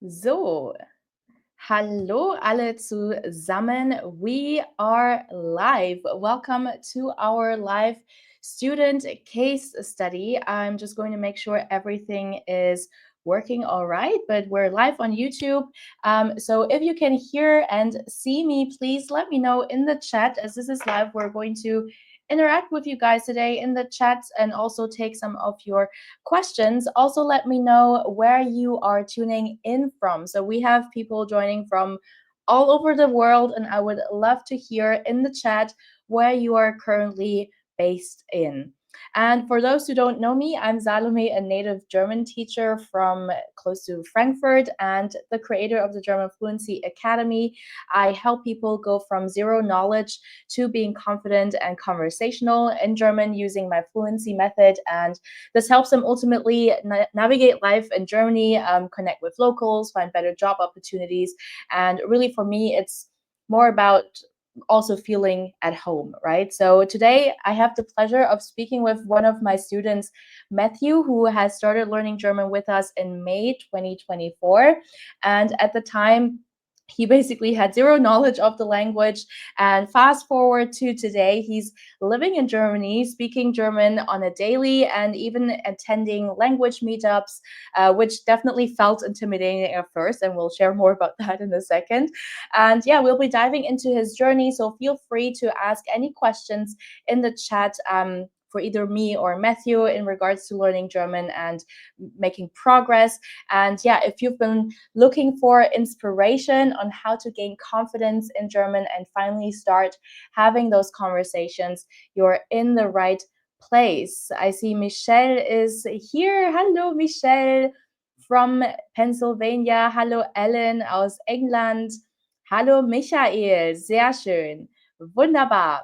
So, hallo alle zusammen. We are live. Welcome to our live student case study. I'm just going to make sure everything is working all right, but we're live on YouTube. So if you can hear and see me, please let me know in the chat. As this is live, we're going to interact with you guys today in the chat and also take some of your questions. Also, let me know where you are tuning in from. So we have people joining from all over the world, and I would love to hear in the chat where you are currently based in. And for those who don't know me, I'm Salome, a native German teacher from close to Frankfurt and the creator of the German Fluency Academy. I help people go from zero knowledge to being confident and conversational in German using my fluency method. And this helps them ultimately navigate life in Germany, connect with locals, find better job opportunities. And really, for me, it's more about also feeling at home, right? So today I have the pleasure of speaking with one of my students, Matthew, who has started learning German with us in May 2024. And at the time, he basically had zero knowledge of the language. And fast forward to today, he's living in Germany, speaking German on a daily and even attending language meetups, which definitely felt intimidating at first. And we'll share more about that in a second. And yeah, we'll be diving into his journey. So feel free to ask any questions in the chat. For either me or Matthew in regards to learning German and making progress. And yeah, if you've been looking for inspiration on how to gain confidence in German and finally start having those conversations, you're in the right place. I see Michelle is here. Hello, Michelle from Pennsylvania. Hallo, Ellen aus England. Hallo, Michael. Sehr schön. Wunderbar.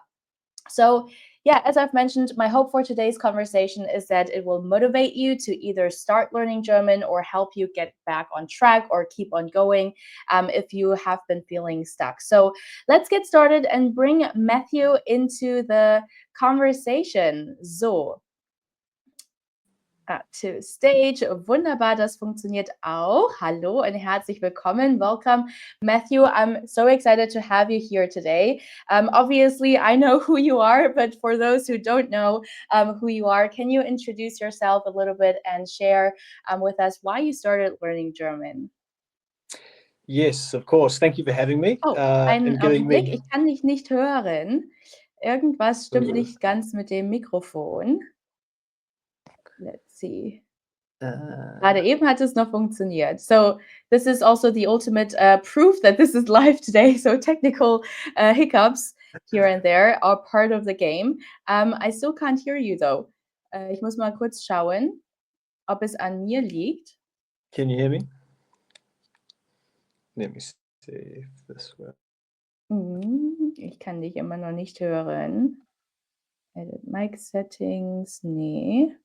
So, yeah, as I've mentioned, my hope for today's conversation is that it will motivate you to either start learning German or help you get back on track or keep on going if you have been feeling stuck. So let's get started and bring Matthew into the conversation. So, to stage. Wunderbar, das funktioniert auch. Hallo und herzlich willkommen. Welcome, Matthew. I'm so excited to have you here today. Obviously, I know who you are, but for those who don't know who you are, can you introduce yourself a little bit and share with us why you started learning German? Yes, of course. Thank you for having me. Oh, einen Augenblick, ich kann dich nicht hören. Irgendwas stimmt nicht ganz mit dem Mikrofon. Let's see. Gerade eben hat es noch funktioniert. So this is also the ultimate proof that this is live today. So technical hiccups here and there are part of the game. I still can't hear you though. Ich muss mal kurz schauen, ob es an mir liegt. Can you hear me? Let me see if this works. Ich kann dich immer noch nicht hören. Edit Mic Settings, nee.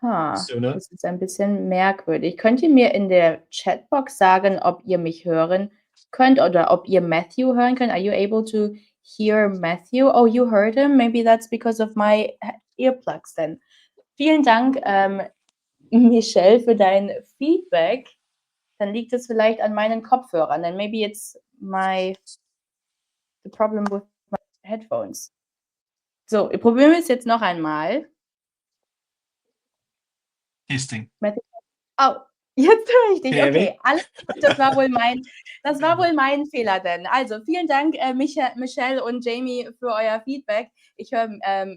Das ist ein bisschen merkwürdig. Könnt ihr mir in der Chatbox sagen, ob ihr mich hören könnt oder ob ihr Matthew hören könnt? Are you able to hear Matthew? Oh, you heard him? Maybe that's because of my earplugs then. Vielen Dank, Michelle, für dein Feedback. Dann liegt es vielleicht an meinen Kopfhörern. Then maybe it's the problem with my headphones. So, probieren wir es jetzt noch einmal. Testing. Oh, jetzt höre ich dich. Okay, alles gut. Das war wohl mein Fehler denn. Also, vielen Dank, Michelle und Jamie, für euer Feedback. Ich höre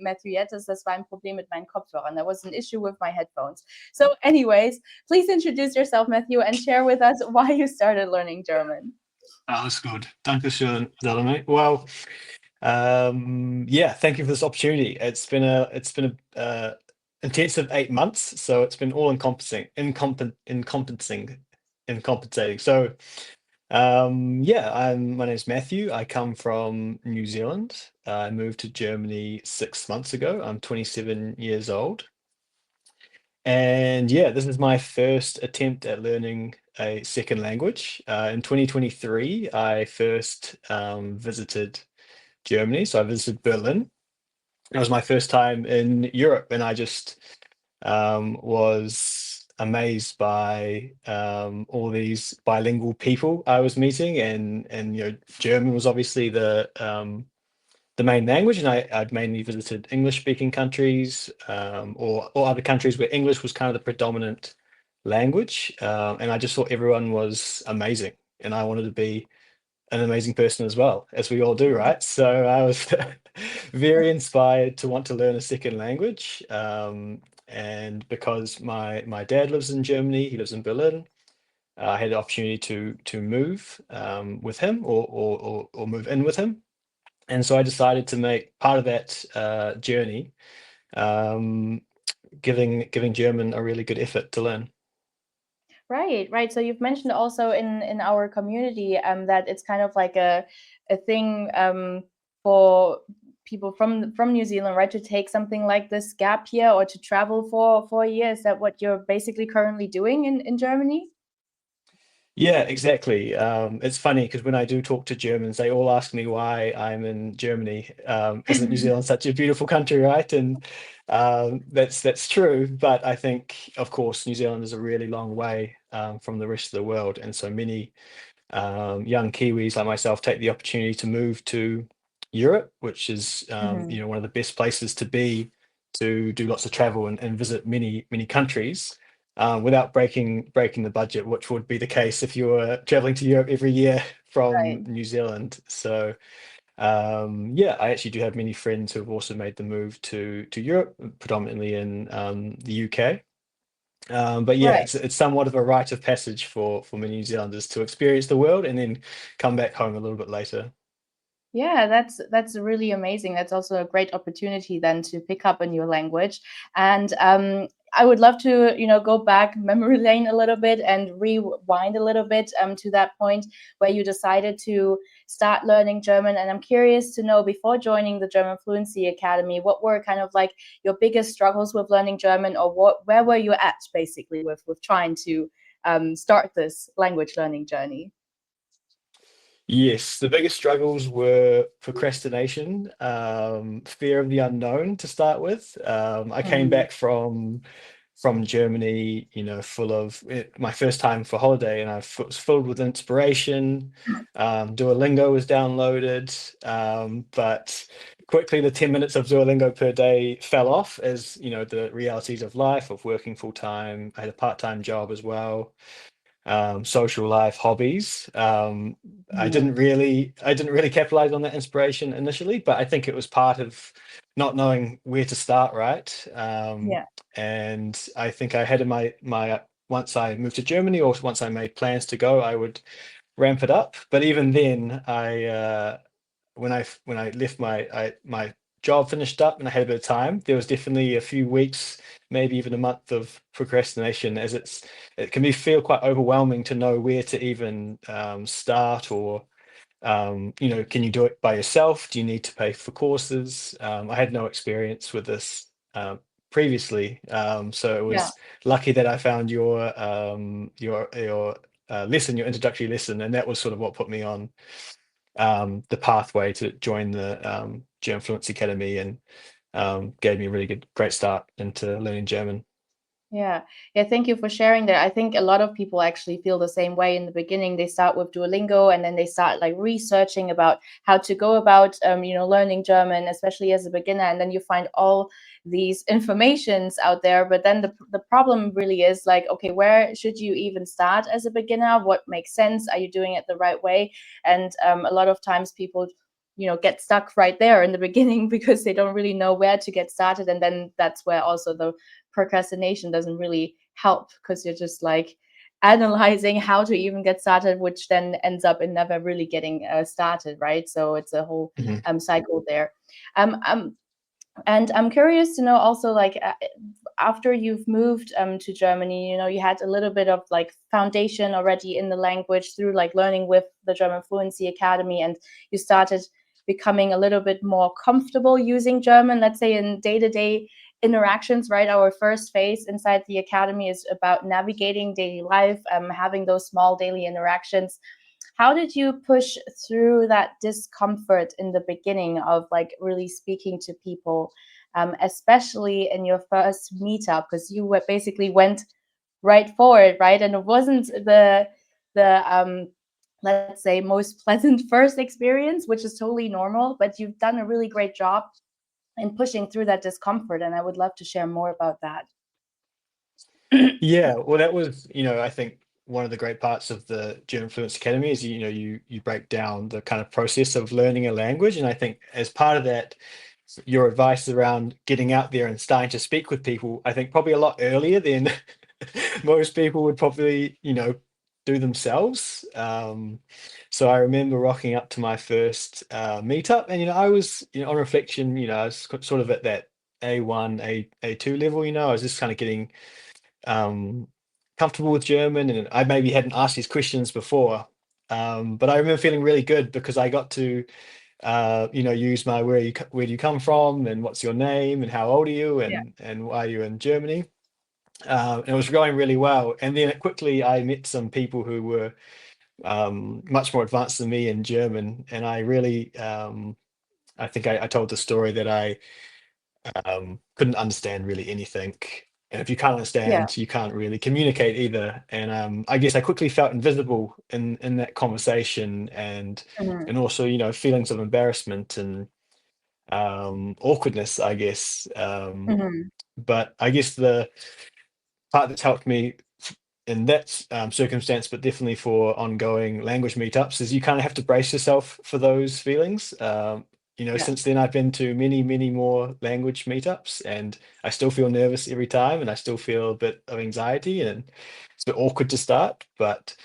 Matthew jetzt. Das war ein Problem mit meinen Kopfhörern. There was an issue with my headphones. So anyways, please introduce yourself, Matthew, and share with us why you started learning German. Alles gut. Dankeschön, Salome. Well, yeah, thank you for this opportunity. It's been a intensive 8 months, so it's been all encompassing. So, yeah, my name is Matthew. I come from New Zealand. I moved to Germany 6 months ago. I'm 27 years old. And yeah, this is my first attempt at learning a second language. In 2023, I first visited Germany. So I visited Berlin. It was my first time in Europe, and I just was amazed by all these bilingual people I was meeting, and German was obviously the main language, and I'd mainly visited English-speaking countries, or other countries where English was kind of the predominant language, and I just thought everyone was amazing, and I wanted to be an amazing person as well, as we all do, right? So I was very inspired to want to learn a second language. And because my dad lives in Germany, he lives in Berlin, I had the opportunity to move with him, or move in with him. And so I decided to make part of that journey, um, giving German a really good effort to learn. Right, right. So you've mentioned also in our community that it's kind of like a thing for people from New Zealand, right, to take something like this gap year or to travel for a year. Is that what you're basically currently doing in Germany? Yeah, exactly. It's funny because when I do talk to Germans, they all ask me why I'm in Germany. Isn't New Zealand such a beautiful country, right? And that's true. But I think, of course, New Zealand is a really long way from the rest of the world, and so many young Kiwis like myself take the opportunity to move to Europe, which is Hmm. one of the best places to be, to do lots of travel and visit many countries without breaking the budget, which would be the case if you were traveling to Europe every year from Right. New Zealand. So yeah, I actually do have many friends who have also made the move to Europe, predominantly in the UK. But yeah, Right. it's somewhat of a rite of passage for many New Zealanders to experience the world and then come back home a little bit later. Yeah, that's really amazing. That's also a great opportunity then to pick up a new language. And I would love to, go back memory lane a little bit and rewind a little bit to that point where you decided to start learning German. And I'm curious to know, before joining the German Fluency Academy, what were kind of like your biggest struggles with learning German, or where were you at basically with trying to start this language learning journey? Yes, the biggest struggles were procrastination, fear of the unknown to start with. I came Mm, back from Germany, full of my first time for holiday, and was filled with inspiration. Duolingo was downloaded, but quickly the 10 minutes of Duolingo per day fell off as, the realities of life, of working full time. I had a part-time job as well, social life, hobbies. mm, I didn't really capitalize on that inspiration initially, but I think it was part of not knowing where to start, right? yeah, And I think I had in my once I moved to Germany, or once I made plans to go, I would ramp it up. But even then, when I left my job finished up and I had a bit of time, there was definitely a few weeks, maybe even a month of procrastination, as it can be feel quite overwhelming to know where to even start, or can you do it by yourself? Do you need to pay for courses? I had no experience with this previously, so it yeah. was lucky that I found your lesson, your introductory lesson, and that was sort of what put me on the pathway to join the German Fluency Academy, and gave me a really great start into learning German. Yeah. Yeah, thank you for sharing that. I think a lot of people actually feel the same way in the beginning. They start with Duolingo and then they start like researching about how to go about learning German, especially as a beginner, and then you find all these informations out there. But then the problem really is like, okay, where should you even start as a beginner? What makes sense? Are you doing it the right way? And a lot of times people get stuck right there in the beginning because they don't really know where to get started, and then that's where also the procrastination doesn't really help because you're just like analyzing how to even get started, which then ends up in never really getting started, right? So it's a whole Mhm. cycle there. Um, um, and I'm curious to know also, like, after you've moved to Germany, you had a little bit of like foundation already in the language through like learning with the German Fluency Academy, and you started becoming a little bit more comfortable using German, let's say in day-to-day interactions, right? Our first phase inside the academy is about navigating daily life, having those small daily interactions. How did you push through that discomfort in the beginning of like really speaking to people, especially in your first meetup? Because you basically went right forward, right? And it wasn't the let's say most pleasant first experience, which is totally normal, but you've done a really great job in pushing through that discomfort, and I would love to share more about that. Yeah, well, that was, I think one of the great parts of the German Fluency Academy is, you break down the kind of process of learning a language. And I think as part of that, your advice around getting out there and starting to speak with people, I think probably a lot earlier than most people would probably, do themselves. So I remember rocking up to my first meetup, and I was, on reflection, I was sort of at that A1, A2 level. I was just kind of getting um, comfortable with German, and I maybe hadn't asked these questions before. But I remember feeling really good because I got to, use my where do you come from, and what's your name, and how old are you, Yeah. and why are you in Germany. And it was going really well. And then quickly I met some people who were much more advanced than me in German, and I really, I think I told the story that I couldn't understand really anything. And if you can't Yeah. understand, you can't really communicate either. And I guess I quickly felt invisible in that conversation, Hmm. and also, feelings of embarrassment and awkwardness, I guess. Hmm. But I guess the part that's helped me in that circumstance, but definitely for ongoing language meetups, is you kind of have to brace yourself for those feelings. Yeah. Since then I've been to many, many more language meetups, and I still feel nervous every time, and I still feel a bit of anxiety, and it's a bit awkward to start. But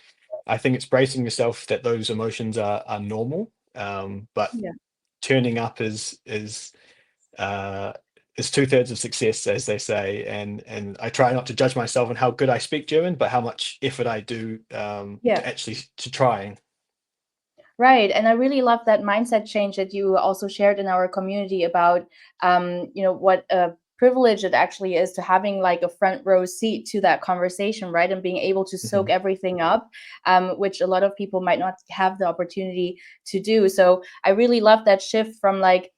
I think it's bracing yourself that those emotions are normal. But Yeah. turning up uh, is two-thirds of success, as they say. And I try not to judge myself on how good I speak German, but how much effort I do Yeah. to actually to trying. Right. And I really love that mindset change that you also shared in our community about, what a privilege it actually is to having like a front row seat to that conversation, right? And being able to soak Mhm, everything up, which a lot of people might not have the opportunity to do. So I really love that shift from like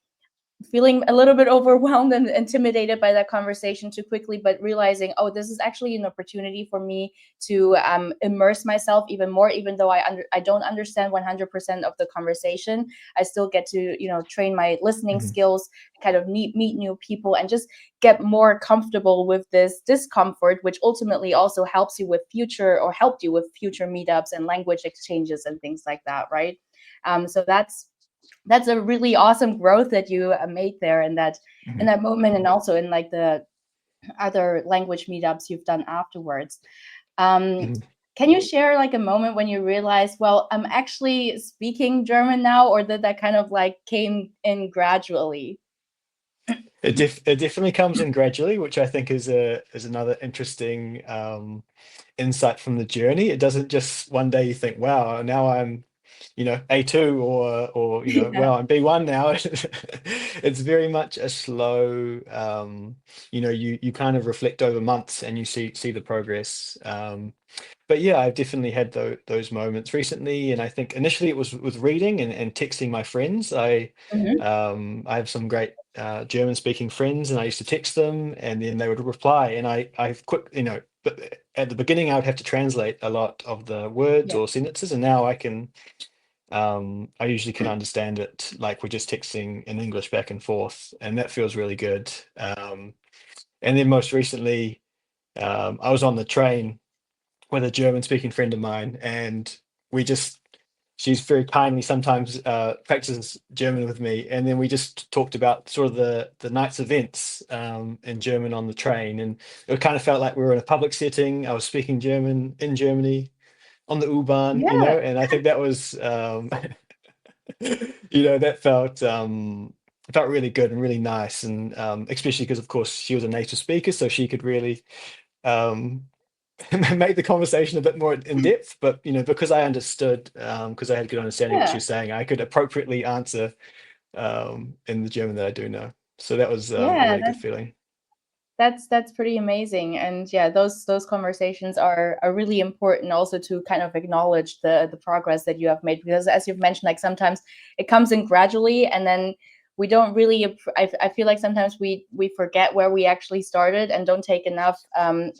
feeling a little bit overwhelmed and intimidated by that conversation too quickly, but realizing, oh, this is actually an opportunity for me to immerse myself even more, even though I don't understand 100% of the conversation. I still get to train my listening mhm, skills, kind of meet new people, and just get more comfortable with this discomfort, which ultimately also helps you with future or helped you with future meetups and language exchanges and things like that, right? So that's a really awesome growth that you made there in mhm, that moment, and also in like the other language meetups you've done afterwards. um, mhm. can you share like a moment when you realized, well, I'm actually speaking German now, or did that kind of like came in gradually? It definitely comes in gradually, which I think is another interesting insight from the journey. It doesn't just one day you think, wow, now I'm, A2, or Yeah. well, I'm B1 now. It's very much a slow, you kind of reflect over months, and you see the progress. But yeah, I've definitely had those moments recently, and I think initially it was with reading and texting my friends. Hmm. I have some great German speaking friends, and I used to text them, and then they would reply, and I've quick, but at the beginning I would have to translate a lot of the words Yeah. or sentences, and now I usually can understand it, like we're just texting in English back and forth, and that feels really good. And then most recently, I was on the train with a German speaking friend of mine, and we just she's very kindly sometimes practices German with me, and then we just talked about sort of the night's events in German on the train, and it kind of felt like we were in a public setting. I was speaking German in Germany on the U-Bahn, Yeah. and I think that was that felt really good and really nice, and especially because of course she was a native speaker, so she could really um, make the conversation a bit more in depth. But because I understood, because I had good understanding of what she Yeah. was saying, I could appropriately answer in the German that I do know. So that was a Yeah. really good feeling. That's pretty amazing. And yeah, those conversations are really important also to kind of acknowledge the progress that you have made, because as you've mentioned, like sometimes it comes in gradually, and then we don't really I feel like sometimes we forget where we actually started and don't take enough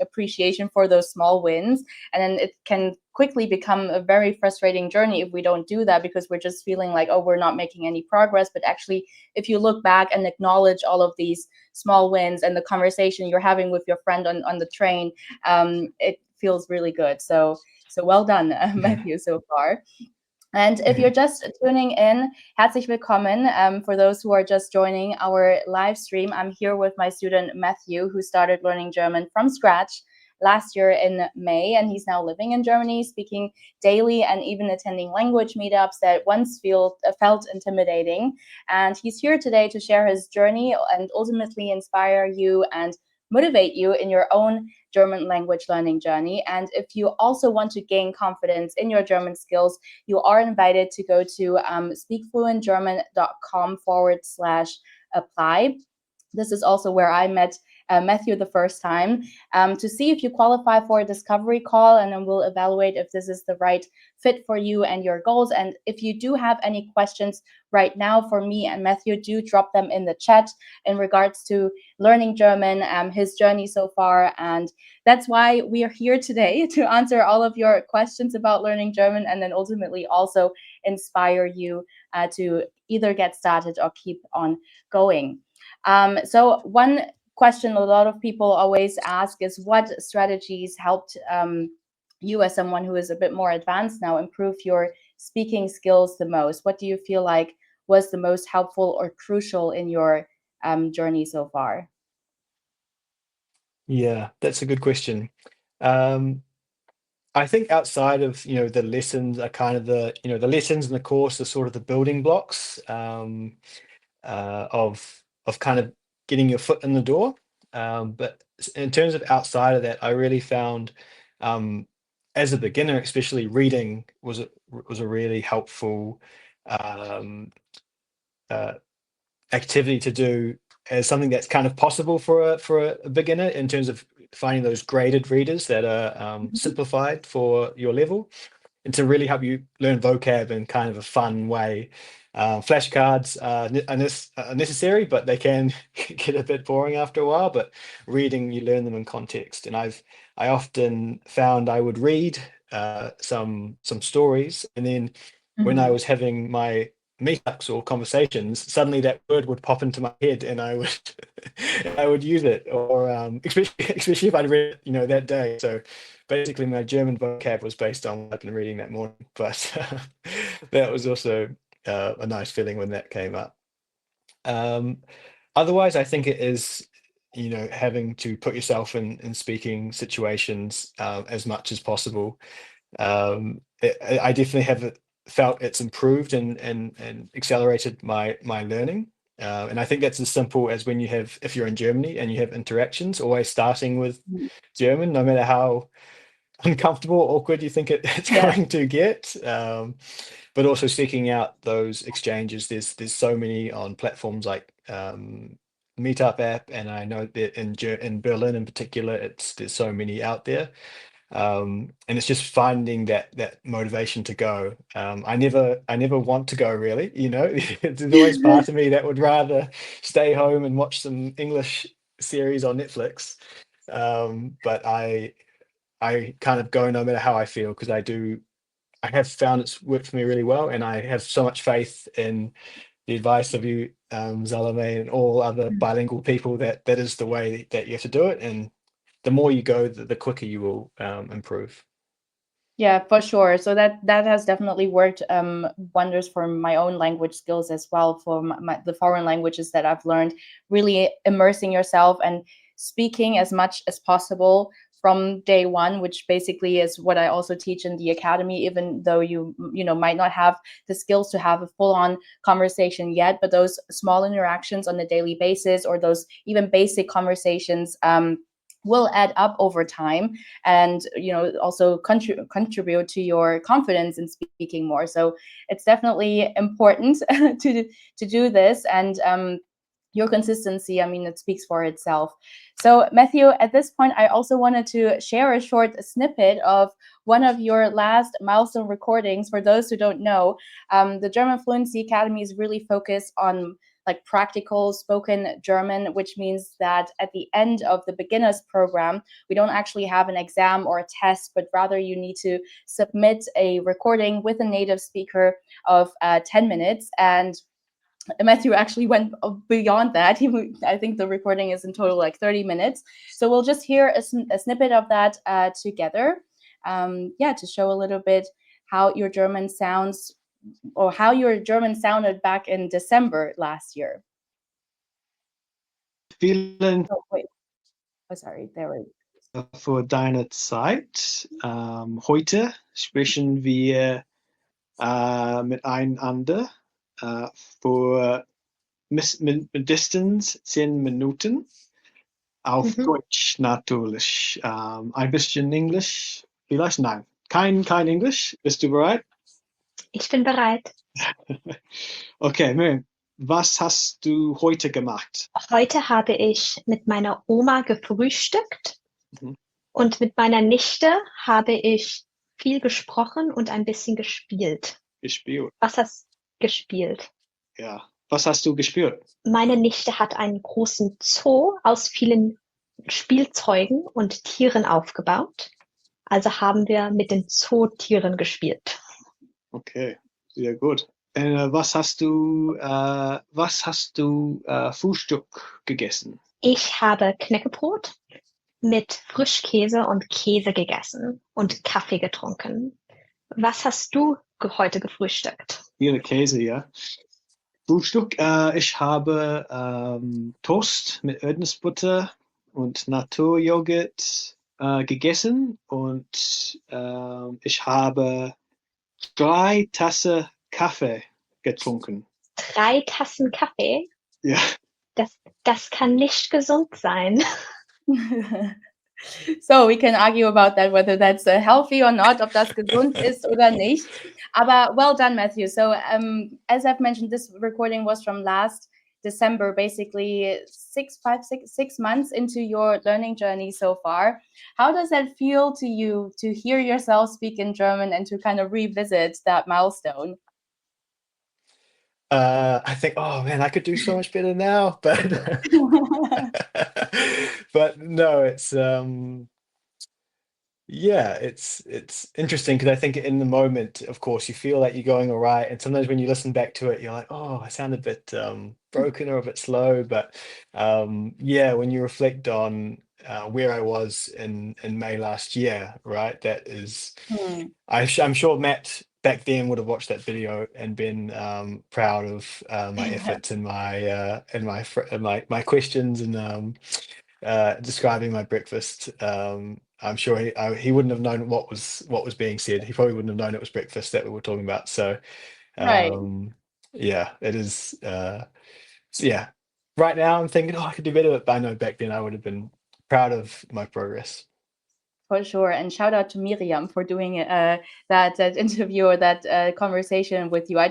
appreciation for those small wins, and then it can quickly become a very frustrating journey if we don't do that, because we're just feeling like, oh, we're not making any progress. But actually, if you look back and acknowledge all of these small wins and the conversation you're having with your friend on the train, it feels really good. So well done, Yeah. Matthew, so far. And if you're Mhm. just tuning in, herzlich willkommen. For those who are just joining our live stream, I'm here with my student Matthew, who started learning German from scratch last year in May, and he's now living in Germany, speaking daily and even attending language meetups that once felt intimidating. And he's here today to share his journey and ultimately inspire you and motivate you in your own German language learning journey. And if you also want to gain confidence in your German skills, you are invited to go to speakfluentgerman.com/apply. This is also where I met Matthew the first time, to see if you qualify for a discovery call, and then we'll evaluate if this is the right fit for you and your goals. And if you do have any questions right now for me and Matthew, do drop them in the chat in regards to learning German, his journey so far. And that's why we are here today, to answer all of your questions about learning German, and then ultimately also inspire you to either get started or keep on going. So one question a lot of people always ask is, what strategies helped you, as someone who is a bit more advanced now, improve your speaking skills the most? What do you feel like was the most helpful or crucial in your journey so far? Yeah, that's a good question. Um, I think outside of, the lessons are kind of the lessons in the course are sort of the building blocks, of kind of getting your foot in the door. But in terms of outside of that, I really found, um, as a beginner, especially reading was a really helpful, um, uh, activity to do as something that's kind of possible for a beginner, in terms of finding those graded readers that are, Mhm. simplified for your level, and to really help you learn vocab in kind of a fun way. Flashcards are necessary, but they can get a bit boring after a while. But reading, you learn them in context, and I often found I would read, some stories, and then when I Mhm. was having my meetups or conversations, suddenly that word would pop into my head, and I would and I would use it, or especially if I'd read it, that day. So basically, my German vocab was based on what I'd been reading that morning. But that was also, a nice feeling when that came up. Um, Otherwise, I think it is, having to put yourself in speaking situations, as much as possible. I definitely have felt it's improved and accelerated my learning. And I think that's as simple as when if you're in Germany and you have interactions, always starting with Mhm. German, no matter how uncomfortable or awkward you think it's Yeah. going to get. But also seeking out those exchanges. There's so many on platforms like, Meetup app, and I know that in Berlin in particular, there's so many out there. And it's just finding that motivation to go. I never want to go, really. There's always part of me that would rather stay home and watch some English series on Netflix. But I kind of go no matter how I feel, because I have found it's worked for me really well, and I have so much faith in the advice of you, Zalame, and all other bilingual people, that that is the way that you have to do it. And the more you go, the quicker you will, improve. Yeah, for sure. So that has definitely worked wonders for my own language skills as well. For the foreign languages that I've learned, really immersing yourself and speaking as much as possible from day one, which basically is what I also teach in the academy. Even though you might not have the skills to have a full on conversation yet, but those small interactions on a daily basis, or those even basic conversations, will add up over time, and also contribute to your confidence in speaking more. So it's definitely important to do this. And your consistency, I mean, it speaks for itself. So, Matthew, at this point, I also wanted to share a short snippet of one of your last milestone recordings. For those who don't know, the German Fluency Academy is really focused on like practical spoken German, which means that at the end of the beginners program, we don't actually have an exam or a test, but rather you need to submit a recording with a native speaker of 10 minutes. And Matthew actually went beyond that. I think the recording is in total like 30 minutes. So we'll just hear a snippet of that together. Yeah, to show a little bit how your German sounds or how your German sounded back in December last year. Vielen Oh, wait. Oh, sorry. There we für deine Zeit. Heute sprechen wir miteinander für mindestens 10 Minuten auf Deutsch natürlich. Ein bisschen Englisch, vielleicht nein. Kein Englisch. Bist du bereit? Ich bin bereit. Okay, Miriam, was hast du heute gemacht? Heute habe ich mit meiner Oma gefrühstückt Mhm. und mit meiner Nichte habe ich viel gesprochen und ein bisschen gespielt. Gespielt. Was hast gespielt? Ja. Was hast du gespielt? Meine Nichte hat einen großen Zoo aus vielen Spielzeugen und Tieren aufgebaut. Also haben wir mit den Zootieren gespielt. Okay, sehr gut. Was hast du Frühstück gegessen? Ich habe Knäckebrot mit Frischkäse und Käse gegessen und Kaffee getrunken. Was hast du heute gefrühstückt? Viele Käse, ja. Frühstück, ich habe Toast mit Erdnussbutter und Naturjoghurt gegessen und ich habe 3 Tassen Kaffee getrunken. 3 Tassen Kaffee? Ja. Das kann nicht gesund sein. So we can argue about that, whether that's healthy or not, ob das gesund ist oder nicht. Aber well done, Matthew. So as I've mentioned, this recording was from last December, basically 6 months into your learning journey so far. How does that feel to you to hear yourself speak in German and to kind of revisit that milestone? I think, oh man, I could do so much better now, but but no, it's yeah, it's interesting because I think in the moment, of course, you feel like you're going all right, and sometimes when you listen back to it, you're like, oh, I sound a bit broken or a bit slow, but yeah, when you reflect on where I was in May last year, right, that is, Hmm. I'm sure Matt back then would have watched that video and been proud of my efforts and my questions and describing my breakfast. I'm sure he wouldn't have known what was being said. He probably wouldn't have known it was breakfast that we were talking about. So Right. yeah, it is. So yeah, right now I'm thinking, oh, I could do better, but I know back then I would have been proud of my progress. For sure, and shout out to Miriam for doing that interview or that conversation with you. I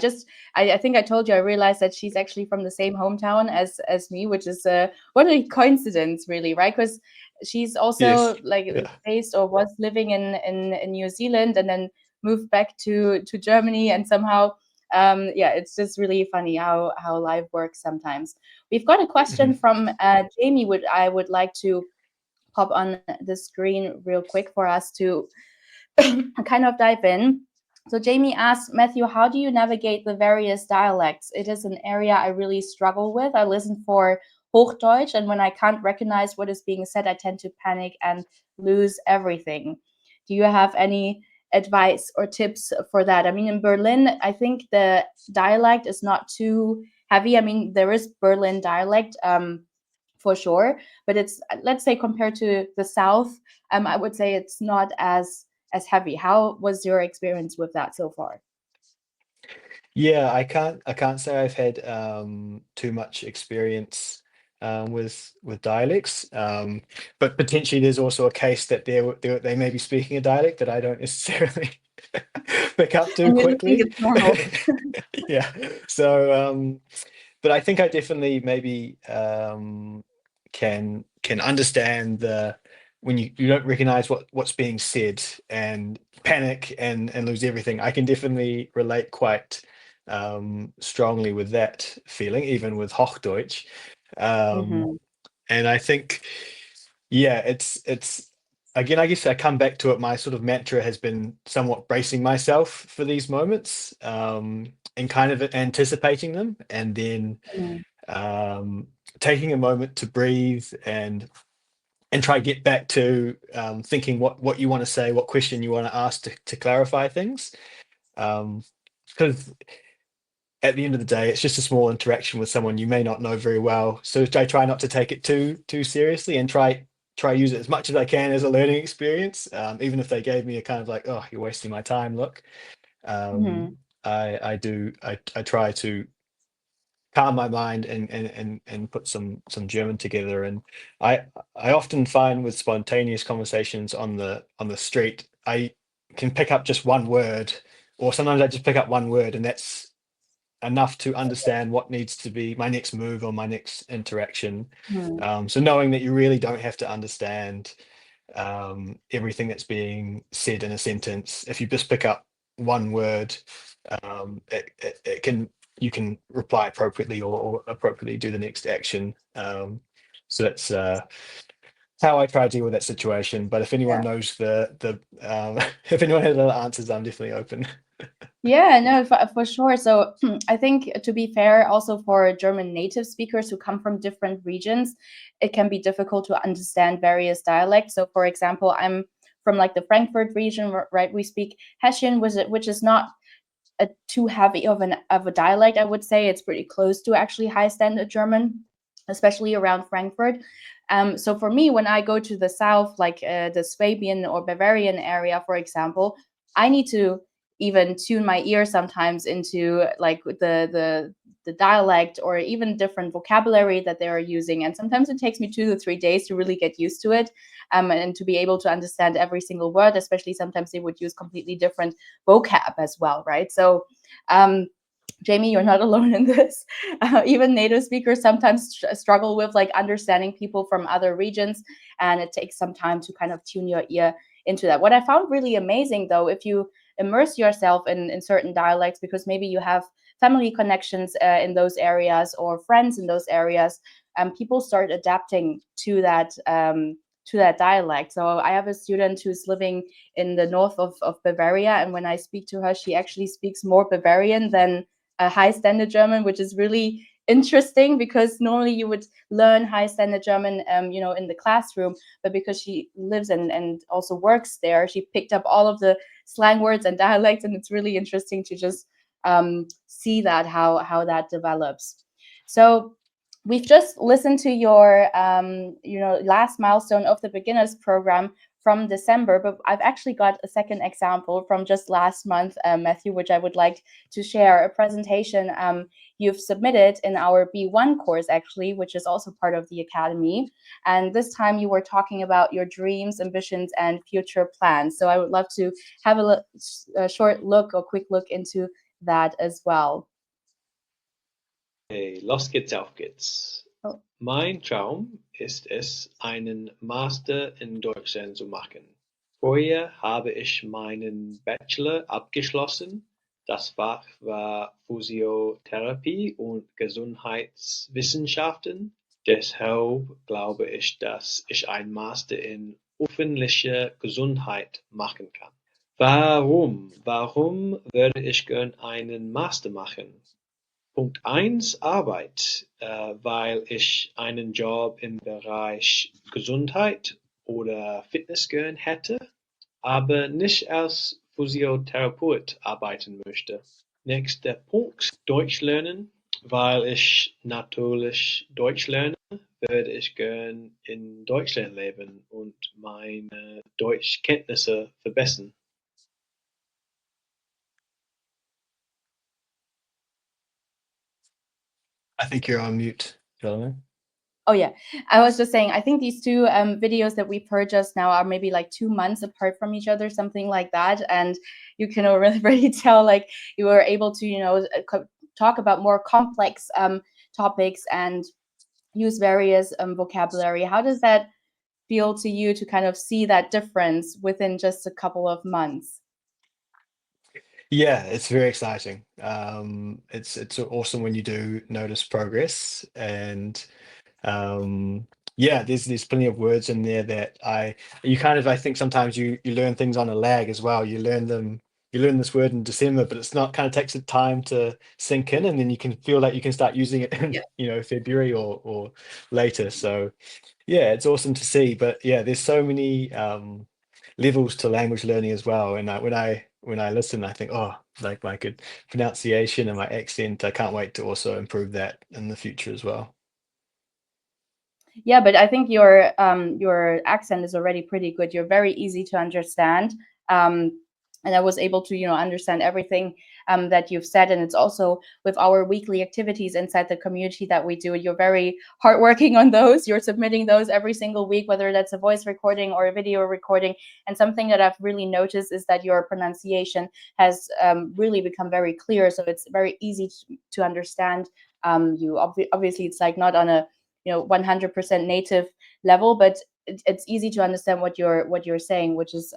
think I told you I realized that she's actually from the same hometown as me, which is what a coincidence, really, right? Because she's Yes. also like Yeah. based or was living in New Zealand and then moved back to Germany, and somehow yeah, it's just really funny how life works sometimes. We've got a question Mhm. from Jamie. I would like to pop on the screen real quick for us to kind of dive in. So Jamie asked, Matthew, how do you navigate the various dialects? It is an area I really struggle with. I listen for Hochdeutsch, and when I can't recognize what is being said, I tend to panic and lose everything. Do you have any advice or tips for that? I mean, in Berlin, I think the dialect is not too heavy. I mean, there is Berlin dialect, for sure, but it's, let's say, compared to the south, I would say it's not as heavy. How was your experience with that so far? Yeah, I can't say I've had too much experience with dialects, but potentially there's also a case that they may be speaking a dialect that I don't necessarily pick up too And you just think quickly. it's normal. Yeah, so but I think I definitely maybe can understand when you don't recognize what's being said and panic and lose everything. I can definitely relate quite strongly with that feeling, even with Hochdeutsch. Mhm. And I think, yeah, it's again, I guess I come back to it. My sort of mantra has been somewhat bracing myself for these moments, and kind of anticipating them, and then Mhm. um, taking a moment to breathe and try get back to thinking what you want to say, what question you want to ask to clarify things. Because at the end of the day, it's just a small interaction with someone you may not know very well. So I try not to take it too seriously, and try use it as much as I can as a learning experience. Even if they gave me a kind of like, oh, you're wasting my time look. Mhm. I try to calm my mind and put some German together. And I often find with spontaneous conversations on the street, I can pick up just one word, or sometimes I just pick up one word, and that's enough to understand what needs to be my next move or my next interaction. Mhm. So knowing that you really don't have to understand everything that's being said in a sentence, if you just pick up one word, it can you can reply appropriately or appropriately do the next action. So that's how I try to deal with that situation. But if anyone Yeah. knows the if anyone has other answers, I'm definitely open. Yeah, no, for sure. So I think to be fair, also for German native speakers who come from different regions, it can be difficult to understand various dialects. So for example, I'm from like the Frankfurt region, right? We speak Hessian, which is not too heavy of a dialect. I would say it's pretty close to actually high standard German, especially around Frankfurt. So for me, when I go to the south, like the Swabian or Bavarian area, for example, I need to even tune my ear sometimes into like the dialect or even different vocabulary that they are using. And sometimes it takes me 2 to 3 days to really get used to it, and to be able to understand every single word. Especially sometimes they would use completely different vocab as well, right? So Jamie, you're not alone in this. Even native speakers sometimes struggle with like understanding people from other regions, and it takes some time to kind of tune your ear into that. What I found really amazing, though, if you immerse yourself in certain dialects, because maybe you have family connections in those areas or friends in those areas, people start adapting to that dialect. So I have a student who's living in the north of Bavaria, and when I speak to her, she actually speaks more Bavarian than high standard German, which is really interesting because normally you would learn high standard German, in the classroom, but because she lives and also works there, she picked up all of the slang words and dialects, and it's really interesting to just see that how that develops. So we've just listened to your last milestone of the beginners program from December, but I've actually got a second example from just last month, Matthew, which I would like to share. A presentation you've submitted in our B1 course, actually, which is also part of the academy. And this time you were talking about your dreams, ambitions, and future plans. So I would love to have a short look or quick look into that as well. Hey, los geht's, auf geht's. Oh. Mein Traum ist es, einen Master in Deutschland zu machen. Vorher habe ich meinen Bachelor abgeschlossen. Das Fach war Physiotherapie und Gesundheitswissenschaften. Deshalb glaube ich, dass ich einen Master in öffentliche Gesundheit machen kann. Warum? Warum würde ich gern einen Master machen? Punkt eins Arbeit, weil ich einen Job im Bereich Gesundheit oder Fitness gern hätte, aber nicht als Physiotherapeut arbeiten möchte. Nächster Punkt, Deutsch lernen, weil ich natürlich Deutsch lerne, würde ich gern in Deutschland leben und meine Deutschkenntnisse verbessern. I think you're on mute, Jonathan. Oh yeah, I was just saying, I think these two videos that we've heard just now are maybe like 2 months apart from each other, something like that. And you can already tell like you were able to, talk about more complex topics and use various vocabulary. How does that feel to you to kind of see that difference within just a couple of months? Yeah, it's very exciting. It's awesome when you do notice progress, and yeah, there's plenty of words in there that you kind of, I think sometimes you learn things on a lag as well. You learn this word in December, but it's not, kind of takes the time to sink in, and then you can feel like you can start using it in, Yeah. February or later. So yeah, it's awesome to see. But yeah, there's so many levels to language learning as well. And when I listen, I think, oh, like my good pronunciation and my accent, I can't wait to also improve that in the future as well. Yeah, but I think your accent is already pretty good. You're very easy to understand. And I was able to, understand everything that you've said. And it's also with our weekly activities inside the community that we do. You're very hardworking on those. You're submitting those every single week, whether that's a voice recording or a video recording. And something that I've really noticed is that your pronunciation has really become very clear. So it's very easy to understand. Obviously, it's like not on a 100% native level, but it's easy to understand what you're saying, which is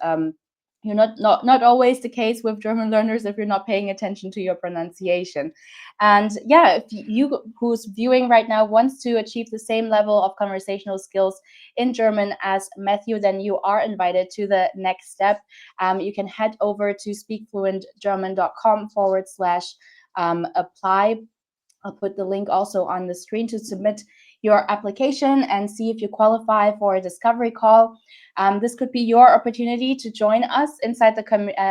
not always the case with German learners if you're not paying attention to your pronunciation. And yeah, if you who's viewing right now wants to achieve the same level of conversational skills in German as Matthew, then you are invited to the next step. You can head over to speakfluentgerman.com/apply. I'll put the link also on the screen to submit your application and see if you qualify for a discovery call. This could be your opportunity to join us inside the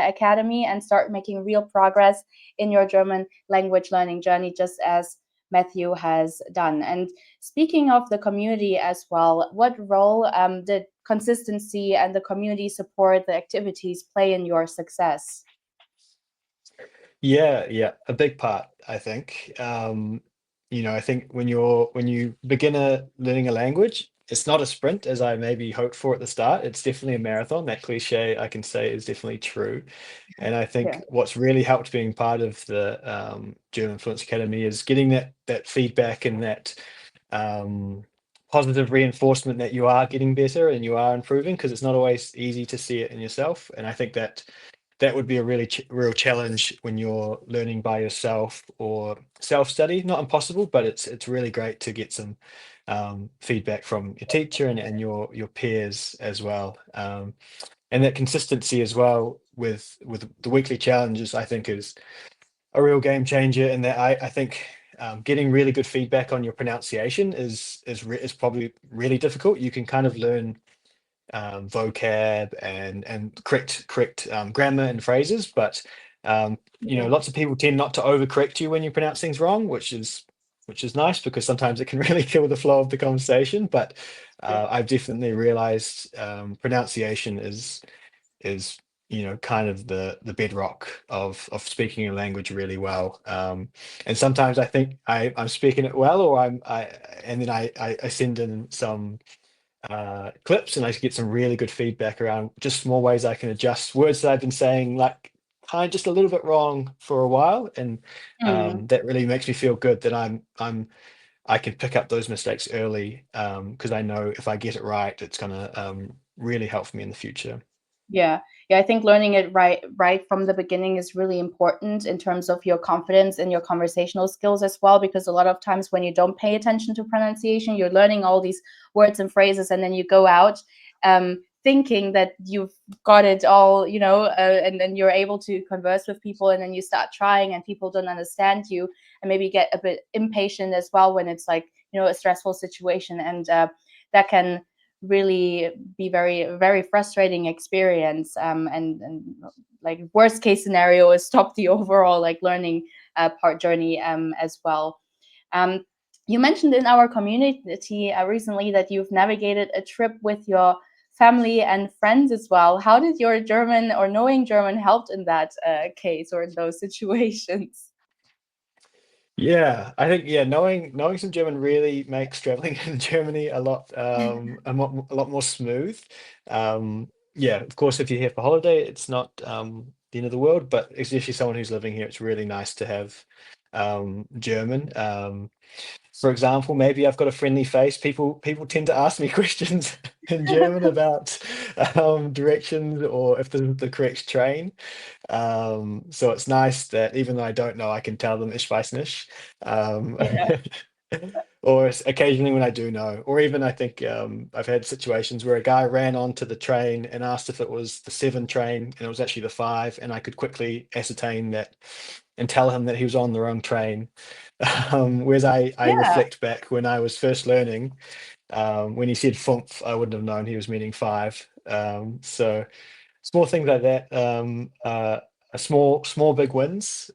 academy and start making real progress in your German language learning journey, just as Matthew has done. And speaking of the community as well, what role did consistency and the community support, the activities, play in your success? Yeah, a big part, I think. I think when you begin learning a language, it's not a sprint as I maybe hoped for at the start. It's definitely a marathon. That cliche I can say is definitely true. And I Yeah. think what's really helped being part of the German Fluency Academy is getting that feedback and that um, positive reinforcement that you are getting better and you are improving, because it's not always easy to see it in yourself. And I think that would be a really real challenge when you're learning by yourself or self-study. Not impossible, but it's really great to get some feedback from your teacher and your peers as well. And that consistency as well with the weekly challenges, I think, is a real game changer. And that I think getting really good feedback on your pronunciation is probably really difficult. You can kind of learn vocab and correct grammar and phrases, but Yeah. lots of people tend not to overcorrect you when you pronounce things wrong, which is nice, because sometimes it can really kill the flow of the conversation. But Yeah. I've definitely realized pronunciation is kind of the bedrock of speaking a language really well. And sometimes I think I'm speaking it well, or and then I send in some clips, and I get some really good feedback around just small ways I can adjust words that I've been saying like kind of just a little bit wrong for a while. And Mm. that really makes me feel good that I can pick up those mistakes early, because I know if I get it right, it's gonna really help me in the future. Yeah. Yeah, I think learning it right from the beginning is really important in terms of your confidence and your conversational skills as well, because a lot of times when you don't pay attention to pronunciation, you're learning all these words and phrases, and then you go out thinking that you've got it all, and then you're able to converse with people, and then you start trying and people don't understand you, and maybe get a bit impatient as well when it's like, a stressful situation, and that can really be very frustrating experience, and like worst case scenario is stop the overall like learning part journey as well. um, you mentioned in our community recently that you've navigated a trip with your family and friends as well. How did your German or knowing German helped in that case or in those situations? Yeah, I think, yeah, knowing some German really makes traveling in Germany a lot more smooth. Yeah, of course, if you're here for holiday, it's not the end of the world, but especially someone who's living here, it's really nice to have German. for example, maybe I've got a friendly face. People tend to ask me questions in German about directions or if this is the correct train. So it's nice that even though I don't know, I can tell them ich weiß nicht. Yeah. Or occasionally when I do know, or even I think I've had situations where a guy ran onto the train and asked if it was the 7 train and it was actually the 5, and I could quickly ascertain that and tell him that he was on the wrong train. Whereas I Yeah. reflect back when I was first learning, when he said "fünf," I wouldn't have known he was meaning 5. So small things like that, a small big wins.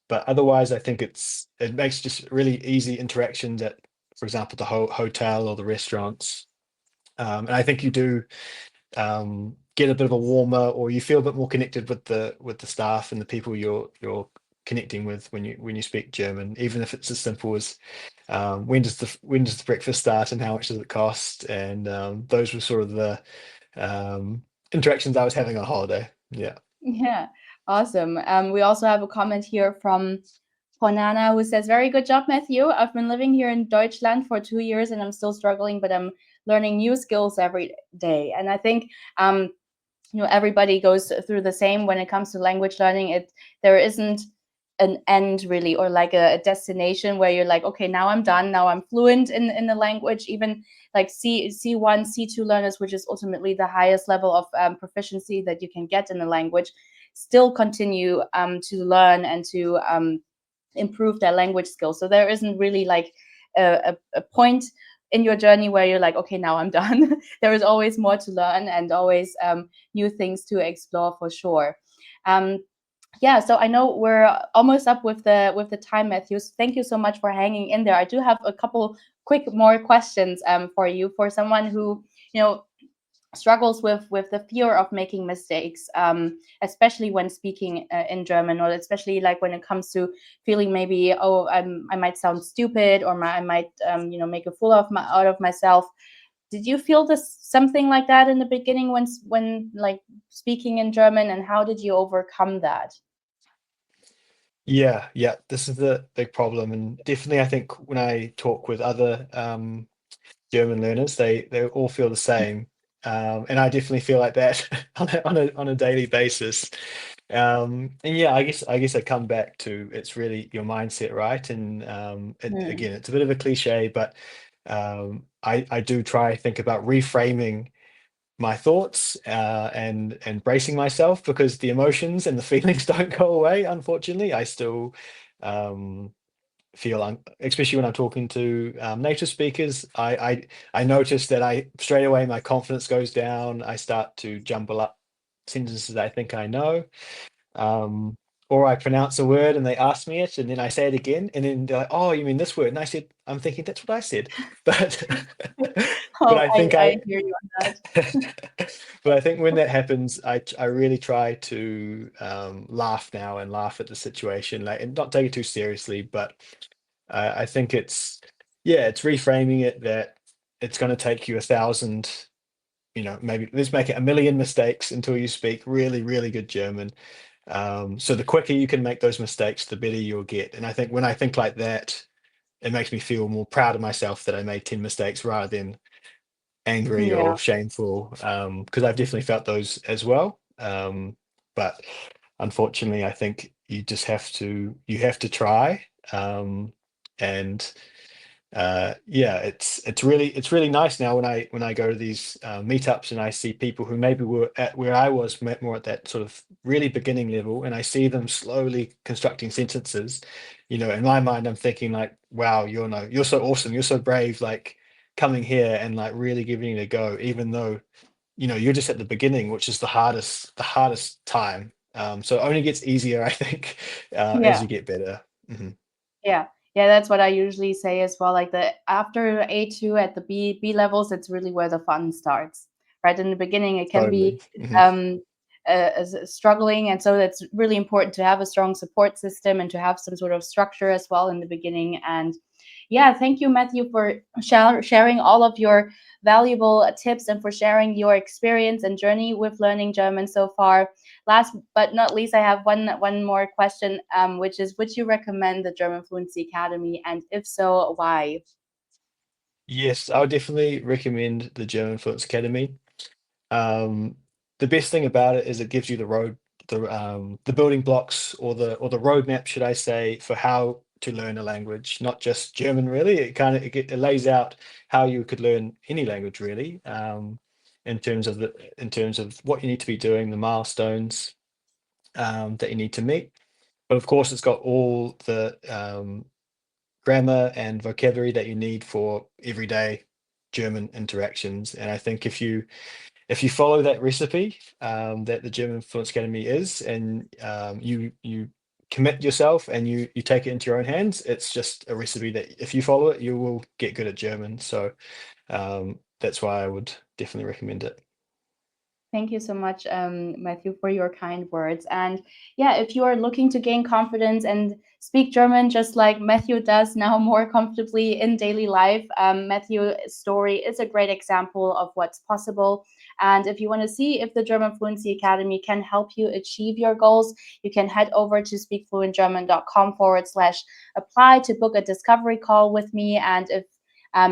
But otherwise, I think it makes just really easy interactions at, for example, the hotel or the restaurants. And I think you do get a bit of a warmer, or you feel a bit more connected with the staff and the people you're connecting with when you speak German, even if it's as simple as when does the breakfast start and how much does it cost? And those were sort of the interactions I was having on holiday. Yeah. Yeah, awesome. We also have a comment here from Honana who says, "Very good job, Matthew. I've been living here in Deutschland for 2 years and I'm still struggling, but I'm learning new skills every day." And I think everybody goes through the same when it comes to language learning. There isn't an end really, or like a destination where you're like, okay, now I'm done, now I'm fluent in the language. Even like C1, C2 learners, which is ultimately the highest level of proficiency that you can get in the language, still continue to learn and to improve their language skills. So there isn't really like a point in your journey where you're like, okay, now I'm done. There is always more to learn and always new things to explore for sure. Yeah, so I know we're almost up with the time, Matthew. So thank you so much for hanging in there. I do have a couple quick more questions for you, for someone who struggles with the fear of making mistakes, especially when speaking in German, or especially like when it comes to feeling maybe, oh, I might sound stupid, or I might make a fool out of myself. Did you feel this something like that in the beginning when like speaking in German, and how did you overcome that? Yeah, yeah, this is the big problem, and definitely I think when I talk with other German learners, they all feel the same, and I definitely feel like that on a daily basis. And yeah, I guess I come back to it's really your mindset, right? And Hmm. again, it's a bit of a cliche, but I do try to think about reframing my thoughts and bracing myself, because the emotions and the feelings don't go away. Unfortunately, I still um, feel, especially when I'm talking to native speakers, I notice that I straight away my confidence goes down. I start to jumble up sentences I think I know, um, or I pronounce a word and they ask me it, and then I say it again, and then they're like, "Oh, you mean this word?" And I'm thinking that's what I said, but but Oh, I I, think I hear you on that. but I think when that happens, I really try to laugh now and laugh at the situation, like, and not take it too seriously. But I think it's reframing it that it's going to take you 1,000, maybe let's make it 1,000,000 mistakes until you speak really, really good German. So the quicker you can make those mistakes, the better you'll get. And I think when I think like that, it makes me feel more proud of myself that I made 10 mistakes rather than angry Yeah. or shameful, because I've definitely felt those as well. But unfortunately, I think you have to try. And yeah, it's really nice now when I go to these meetups and I see people who maybe were at where I was, more at that sort of really beginning level, and I see them slowly constructing sentences. In my mind, I'm thinking like, wow, you're so awesome, you're so brave, like coming here and like really giving it a go, even though you're just at the beginning, which is the hardest time. So it only gets easier, I think, as Yeah. you get better. Mhm. Yeah, yeah, that's what I usually say as well. Like the after A2 at the B levels, it's really where the fun starts. Right in the beginning, it can Totally. be Mhm. um, struggling, and so it's really important to have a strong support system and to have some sort of structure as well in the beginning. And yeah, thank you, Matthew, for sharing all of your valuable tips and for sharing your experience and journey with learning German so far. Last but not least, I have one more question, which is, would you recommend the German Fluency Academy, and if so, why? Yes, I would definitely recommend the German Fluency Academy. Um, the best thing about it is it gives you the building blocks, or the roadmap, should I say, for how to learn a language, not just German. Really, it lays out how you could learn any language really, in terms of what you need to be doing, the milestones that you need to meet. But of course, it's got all the grammar and vocabulary that you need for everyday German interactions. And I think if you follow that recipe that the German Fluency Academy is, and you commit yourself and you take it into your own hands, it's just a recipe that if you follow it, you will get good at German. So that's why I would definitely recommend it. Thank you so much, Matthew, for your kind words. And yeah, if you are looking to gain confidence and speak German just like Matthew does now more comfortably in daily life, Matthew's story is a great example of what's possible. And if you want to see if the German Fluency Academy can help you achieve your goals, you can head over to speakfluentgerman.com/apply to book a discovery call with me. And if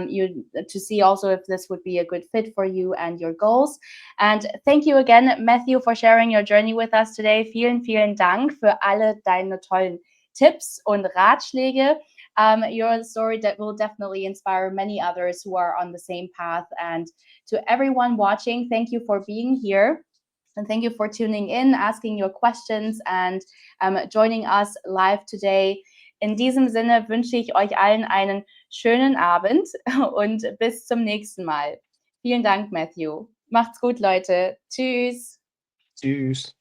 you to see also if this would be a good fit for you and your goals. And thank you again, Matthew, for sharing your journey with us today. Vielen Dank für alle deine tollen Tipps und Ratschläge. Your story that will definitely inspire many others who are on the same path. And to everyone watching, thank you for being here. And thank you for tuning in, asking your questions, and joining us live today. In diesem Sinne wünsche ich euch allen einen schönen Abend und bis zum nächsten Mal. Vielen Dank, Matthew. Macht's gut, Leute. Tschüss. Tschüss.